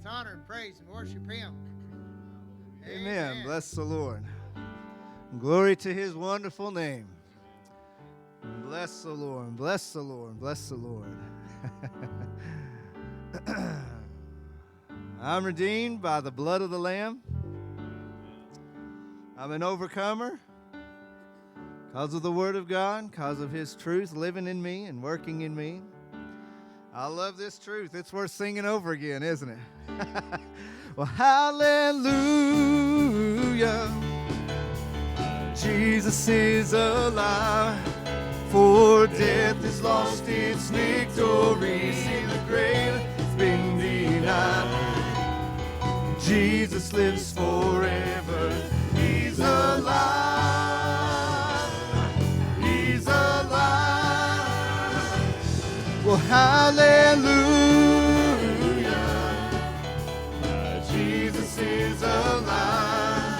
honor and praise and worship Him. Amen. Bless the Lord. Glory to His wonderful name. Bless the Lord. Bless the Lord. Bless the Lord. I'm redeemed by the blood of the Lamb. I'm an overcomer because of the Word of God, because of His truth living in me and working in me. I love this truth. It's worth singing over again, isn't it? Well, hallelujah. Jesus is alive. For death has lost its victory. See, the grave has been denied. Jesus lives forever. He's alive. He's alive. Well, hallelujah. Jesus is alive.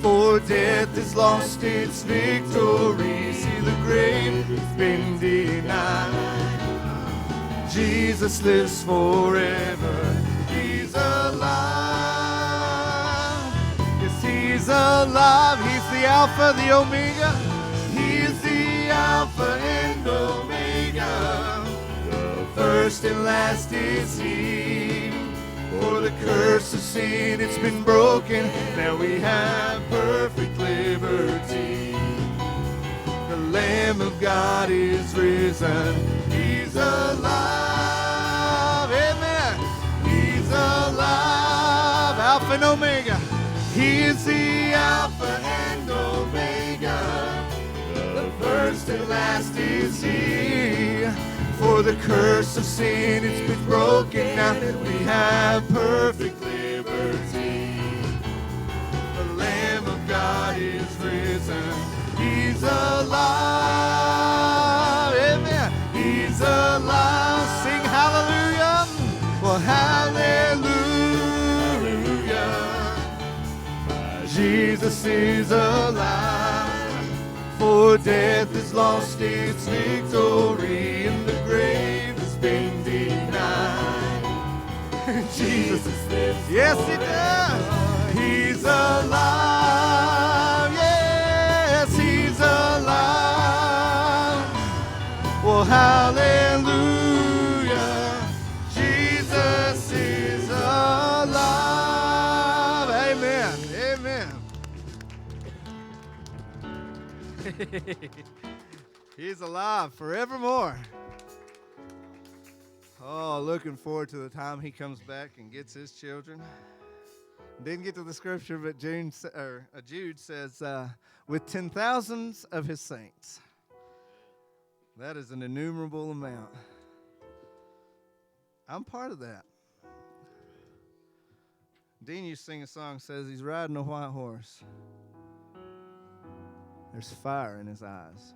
For death has lost its victory. See, the grave has been denied. Jesus lives forever. He's alive. Yes, He's alive. He's the Alpha, the Omega. He is the Alpha and Omega. The first and last is He. For the curse of sin, it's been broken. Now we have perfect liberty. The Lamb of God is risen. He's alive. Amen. He's alive. Alpha and Omega. He is the Alpha and Omega. The first and last is He. For the curse of sin, it's been broken. Now we have perfect liberty. The Lamb of God is risen. He's alive. Amen. He's alive. Sing hallelujah. Well, hallelujah. Jesus is alive. For death has lost its victory. And the grave has been denied. Jesus lives. Yes, He does. He's alive. Yes, He's alive. Well, hallelujah. Jesus is alive. Amen. Amen. He's alive forevermore. Oh, looking forward to the time He comes back and gets His children. Didn't get to the scripture, but Jude says, with 10,000s of His saints. That is an innumerable amount. I'm part of that. Dean used to sing a song, says he's riding a white horse. There's fire in his eyes,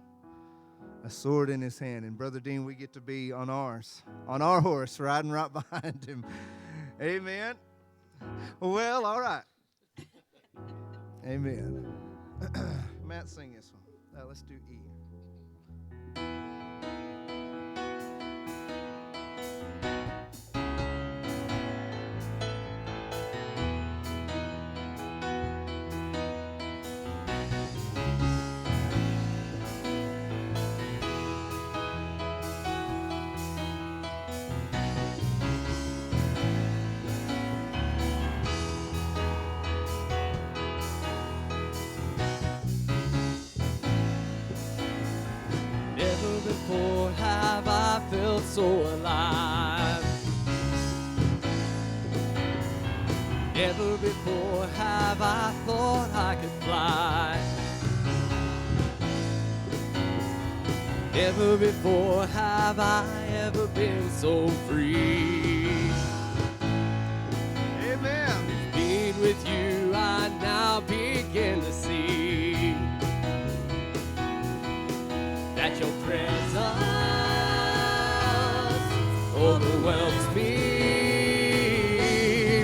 a sword in his hand. And Brother Dean, we get to be on ours, on our horse, riding right behind him. Amen. Well, all right. Amen. Matt, sing this one. Let's do E. Before have I felt so alive. Never before have I thought I could fly. Never before have I ever been so free. Amen. Being with you, I now begin to see that your presence overwhelms me.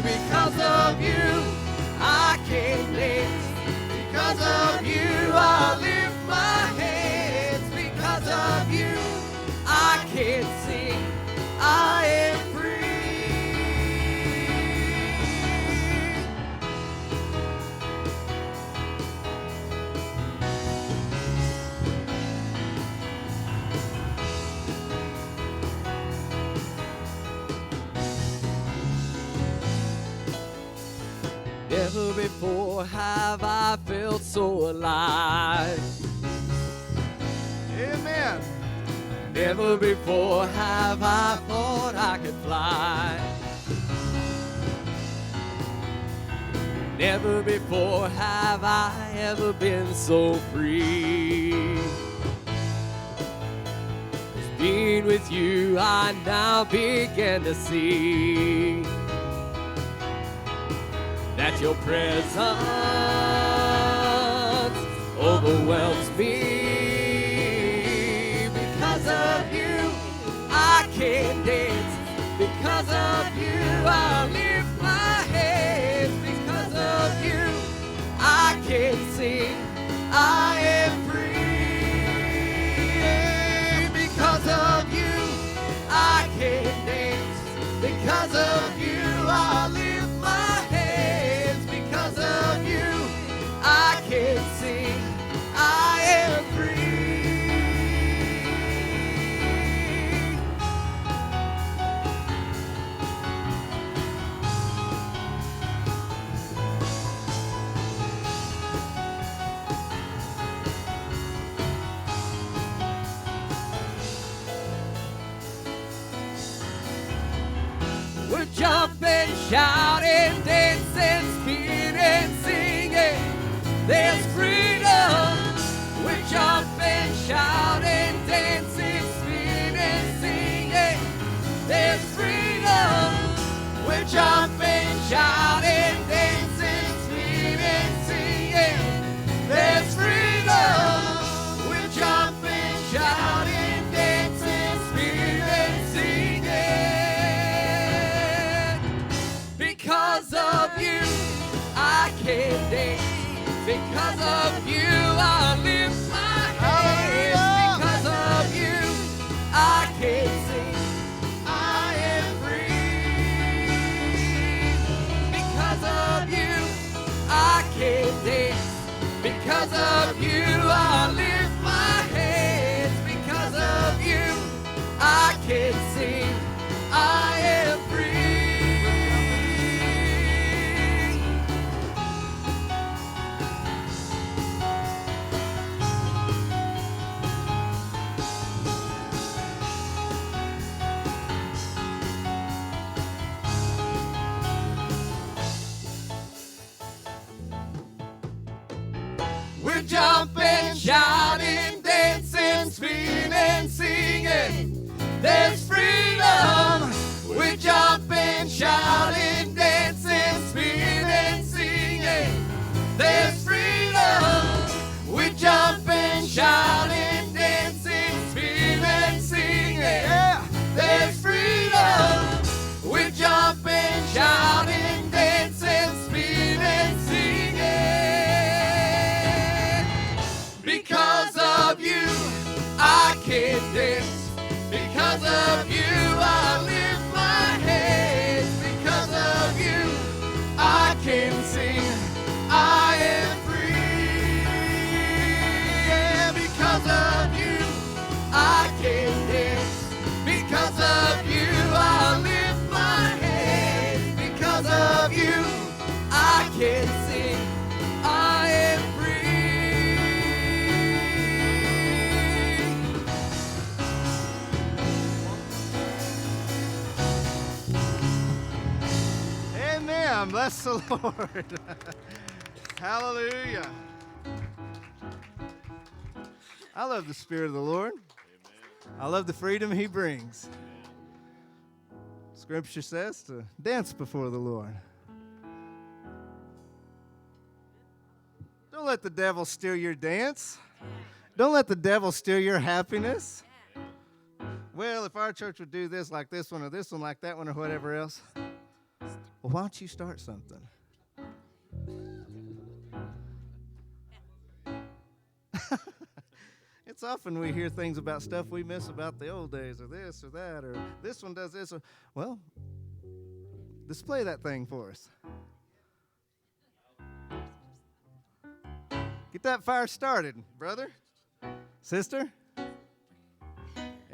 Because of you, I can dance. Because of you, I lift my hands. Because of you, I can sing. I am free. Never before have I felt so alive. Amen. Never before have I thought I could fly. Never before have I ever been so free. As being with you, I now begin to see that your presence overwhelms me. Because of you, I can dance. Because of you, I lift my hands. Because of you, I can sing. I am free. Because of you, I can dance. Because of you, I lift my hands. Because of you, I can sing. I am free. We're jumping, shouting, dancing, speeding, singing. There's freedom. We're jumping, shouting, dancing, speeding, singing. There's freedom. We're jumping, shouting, dancing, speeding, singing. There's freedom. We're jumping, shouting, dancing, speeding, singing. Because of you, I can dance. Because of you, I lift my hands. Because of you, I can sing. I am free. Because of you, I can dance. Because of you, I lift my hands. Because of you, I can sing. I am free. We're jumping, shouting, dancing, screaming, singing. There's freedom. We're jumping, shouting, dancing, screaming, singing. There's freedom. We're jumping, shouting, dancing, screaming, singing. Yeah. There's freedom. We're jumping, shouting, dancing, screaming, singing. Because of you, I can dance. Because of you, I lift my hands. Because of you, I can sing. I am free. Yeah, because of you, I can dance. Because of you, I lift my hands. Because of you, I can sing. I am free. Amen. Bless the Lord. Hallelujah. I love the Spirit of the Lord. I love the freedom He brings. Scripture says to dance before the Lord. Don't let the devil steal your dance. Don't let the devil steal your happiness. Well, if our church would do this like this one or this one like that one or whatever else. Well, why don't you start something? It's often we hear things about stuff we miss about the old days or this or that or this one does this. Well, display that thing for us. Get that fire started, brother, sister.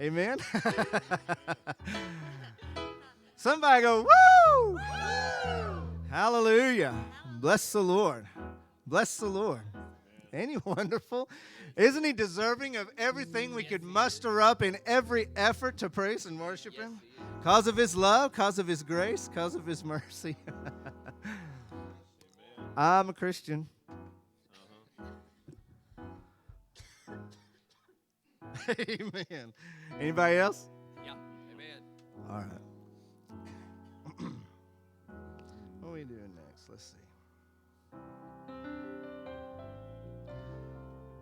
Amen. Somebody go, woo! Hallelujah. Bless the Lord. Bless the Lord. Ain't he wonderful? Isn't he deserving of everything we could muster up in every effort to praise and worship him? Because of his love, because of his grace, because of his mercy. I'm a Christian. Amen. Anybody else? Yeah. Amen. All right. What are we doing next? Let's see.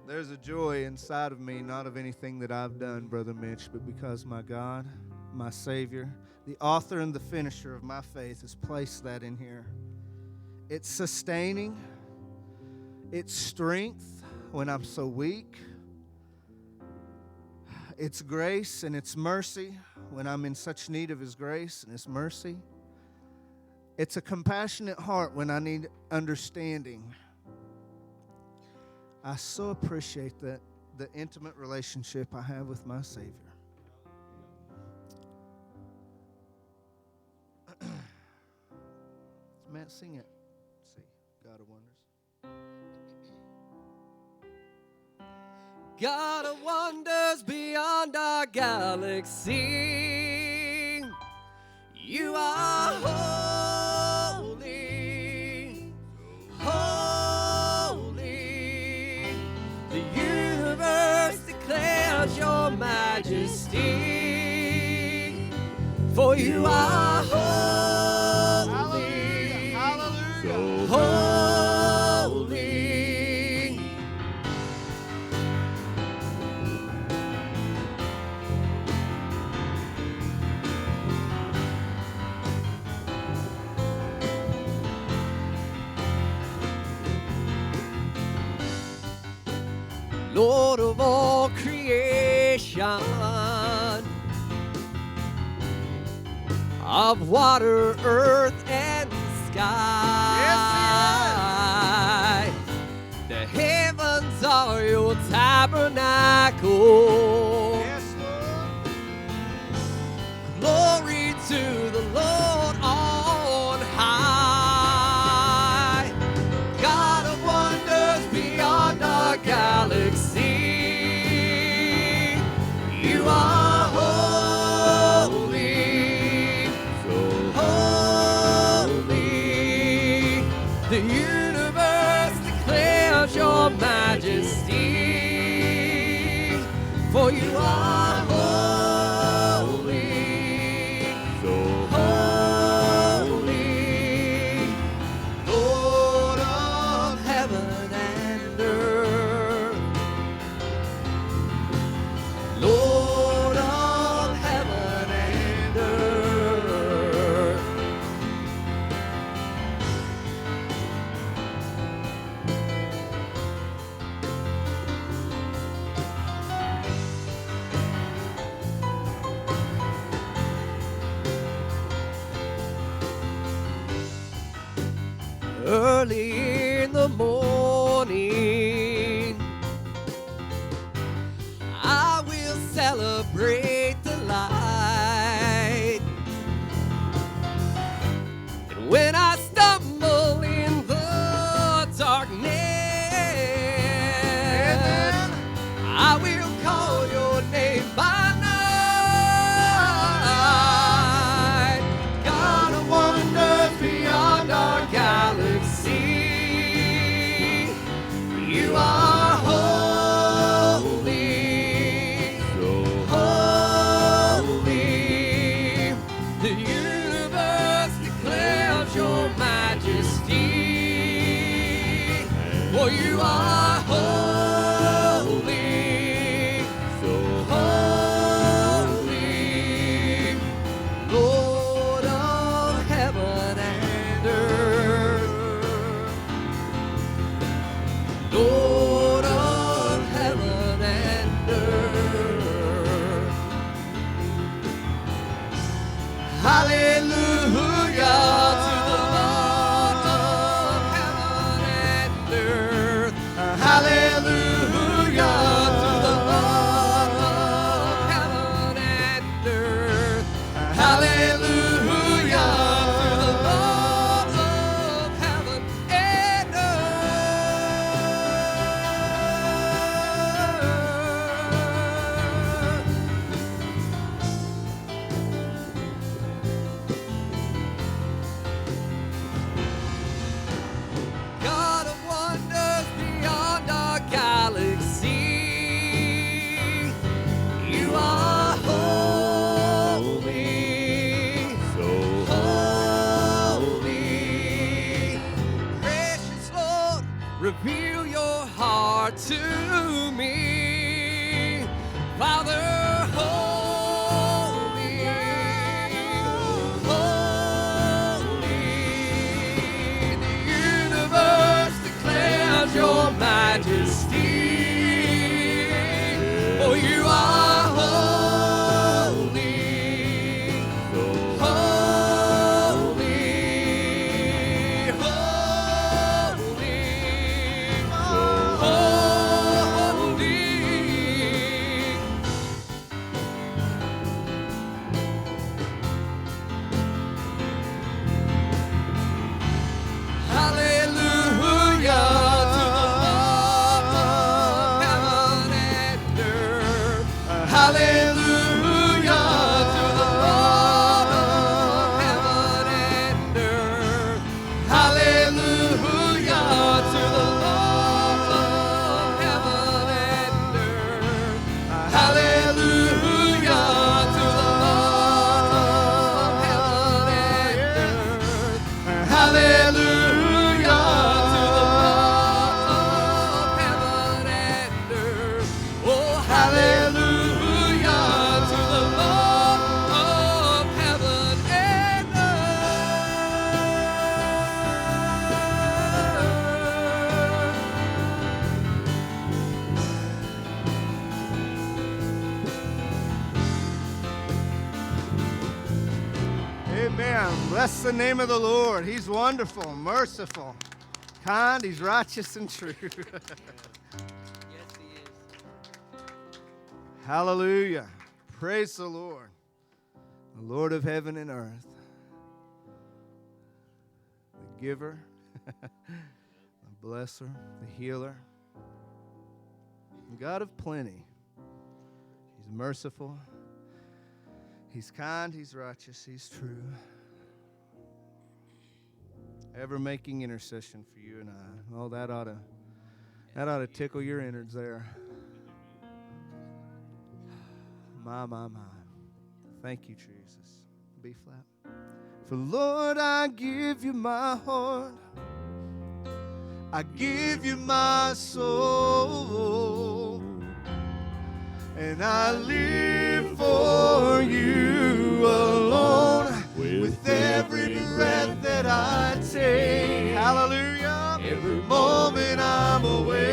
There's a joy inside of me, not of anything that I've done, Brother Mitch, but because my God, my Savior, the author and the finisher of my faith has placed that in here. It's sustaining. It's strength when I'm so weak. It's grace and it's mercy when I'm in such need of his grace and his mercy. It's a compassionate heart when I need understanding. I so appreciate that, the intimate relationship I have with my Savior. Matt, sing it. Let's see, God of Wonders. God of wonders beyond our galaxy, you are holy, holy. The universe declares your majesty, for you are holy, Hallelujah. holy. Lord of all creation, of water, earth, and sky. The heavens are your tabernacle. Yes, Lord. Glory to the Lord on high. God of wonders beyond our galaxy, you are holy, so holy. The universe declares your majesty, for you are holy, so holy. Lord of heaven and earth, Lord of heaven and earth. Early in the morning, I will celebrate the light. And when I stumble in the darkness, I will call your name by night. God of wonders beyond our galaxy, you are holy, so holy. The universe declares your majesty, for you are holy, so holy. Lord of heaven and earth, Lord of heaven and earth. Hallelujah to the Lord of heaven and earth. Hallelujah to the Lord of heaven and earth. Hallelujah to the Lord of heaven and earth. reveal your heart to me. Father, holy, holy, the universe declares your majesty. For you are holy, holy, holy, hallelujah to the Lord of heaven and earth. Hallelujah to the Lord of heaven and earth. Hallelujah to the Lord of heaven and earth. Hallelujah to the Lord of heaven and earth. Hallelujah to the Lord of heaven and earth. Oh, hallelujah to the Lord of heaven and Amen. Bless the name of the Lord. He's wonderful, merciful, kind. He's righteous and true. Yes, he is. Hallelujah. Praise the Lord. The Lord of heaven and earth. The giver, the blesser, the healer. The God of plenty. He's merciful. He's kind. He's righteous. He's true. Ever making intercession for you and I. Oh, that ought to tickle your innards there. My. Thank you, Jesus. B flat. For Lord, I give you my heart. I give you my soul. And I live for you alone. With every breath that I take. Hallelujah. Every moment I'm awake.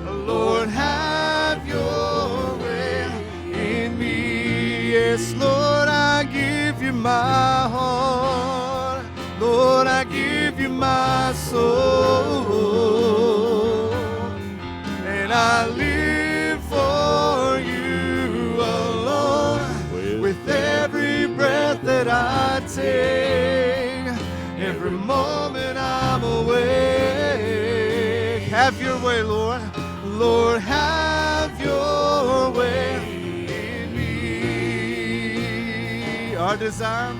Lord, have your way in me. Yes, Lord, I give you my heart. Lord, I give you my soul. And I live for you alone. With every breath that I take, every moment I'm awake. Have your way, Lord. Lord, have your way in me. Our desire,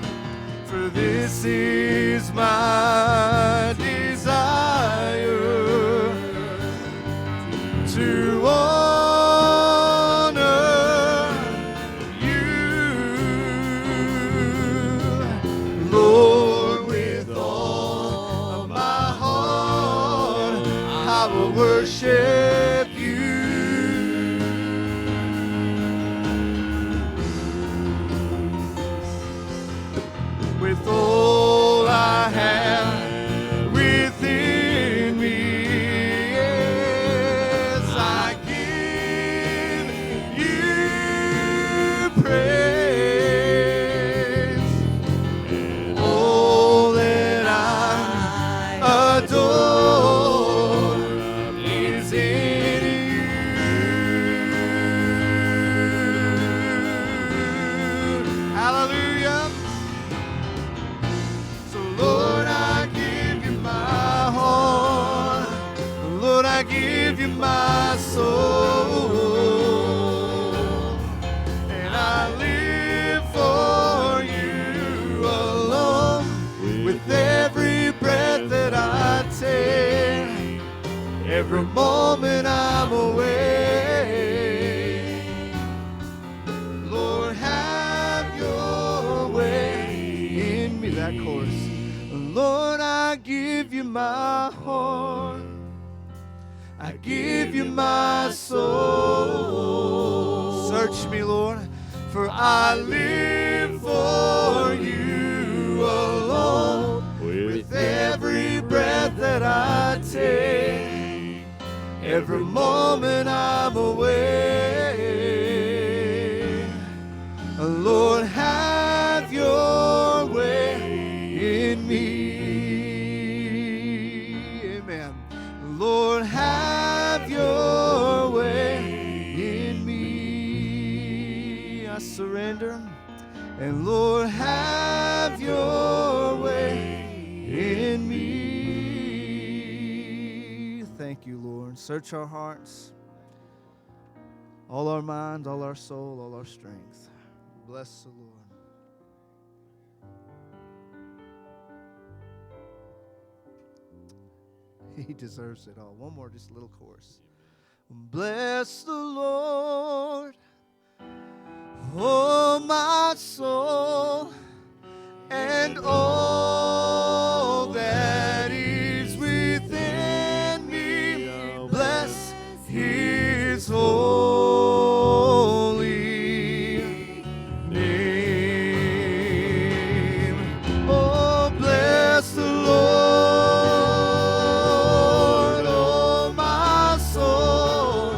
for this is my desire, to honor you, Lord, with all of my heart. I will worship you. With all I have within me, yes, I give you praise. All that I adore is in you. Hallelujah. So Lord, I give you my heart. Lord, I give you my soul. And I live for you alone. With every breath that I take, every moment I'm awake. Lord, have your way in me. That chorus. Lord, I give give you my heart. I give you my soul. Search me, Lord, for I live for you alone. With every breath that I take, every moment I'm away. Lord, have your way in me. Amen. Lord, have your way in me. I surrender. And Lord, have your way in me. Thank you, Lord. Search our hearts, all our minds, all our soul, all our strength. Bless the Lord. He deserves it all. One more, just a little chorus. Bless the Lord, oh my soul, and all that is within me. Bless his holy name. Oh, bless the Lord, oh my soul,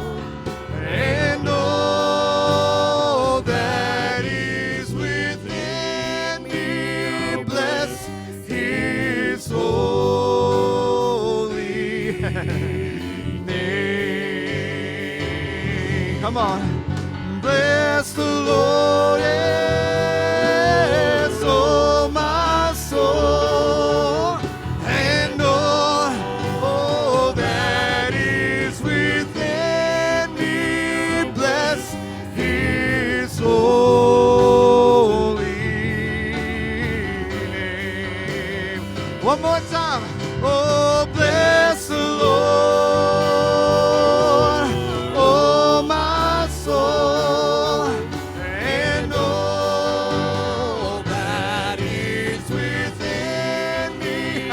and all that is within me. Bless his holy name. Come on. Bless the Lord, yes, oh my soul, and all that is within me. Bless his holy name. One more time. Oh, bless the Lord, oh my soul, and all that is within me.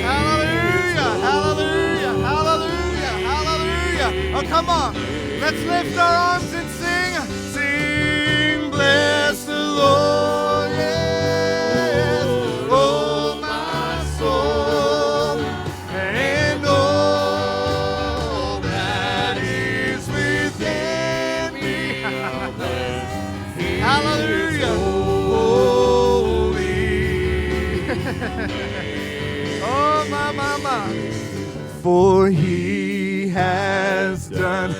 Hallelujah, hallelujah, hallelujah, hallelujah. Oh, come on. Let's lift our arms and sing. Sing, bless the Lord, yes, oh my soul, and all that is within me. Hallelujah. Holy. Oh, my. For he has done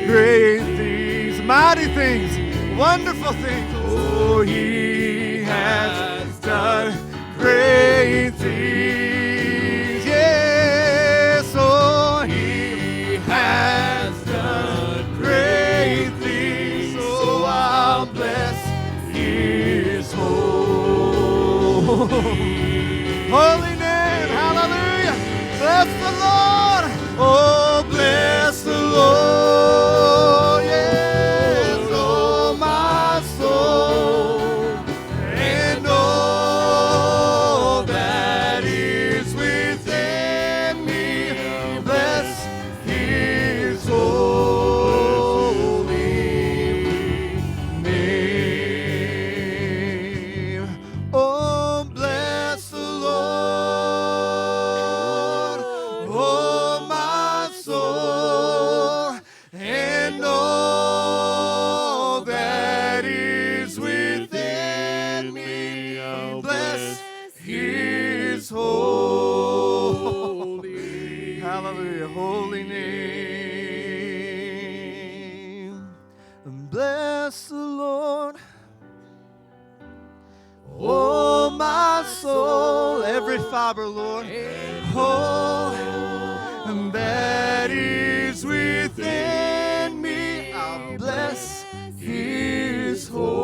great things, mighty things, wonderful things. Oh, he has done great things. Yes, oh, he has done great things. So I'll bless his holy name. Hallelujah. Bless the Lord. Oh, bless the Lord. Yes, oh, my soul, and all that is within me. Bless his holy name. Oh, bless the Lord, oh my soul, and all that is within me. Bless his holy, hallelujah, holy name. Bless the Lord, oh my soul, every fiber, Lord, oh, and that is within me. I'll bless his holy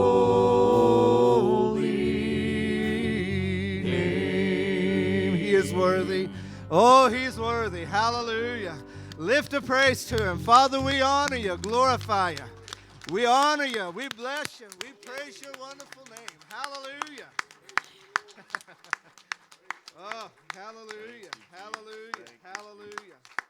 name. He is worthy. Oh, he's worthy. Hallelujah. Lift a praise to him. Father, we honor you, glorify you. We honor you. We bless you. We praise your wonderful name. Hallelujah. Oh, hallelujah, Thank you, Jesus. hallelujah, Thank you, hallelujah. Jesus.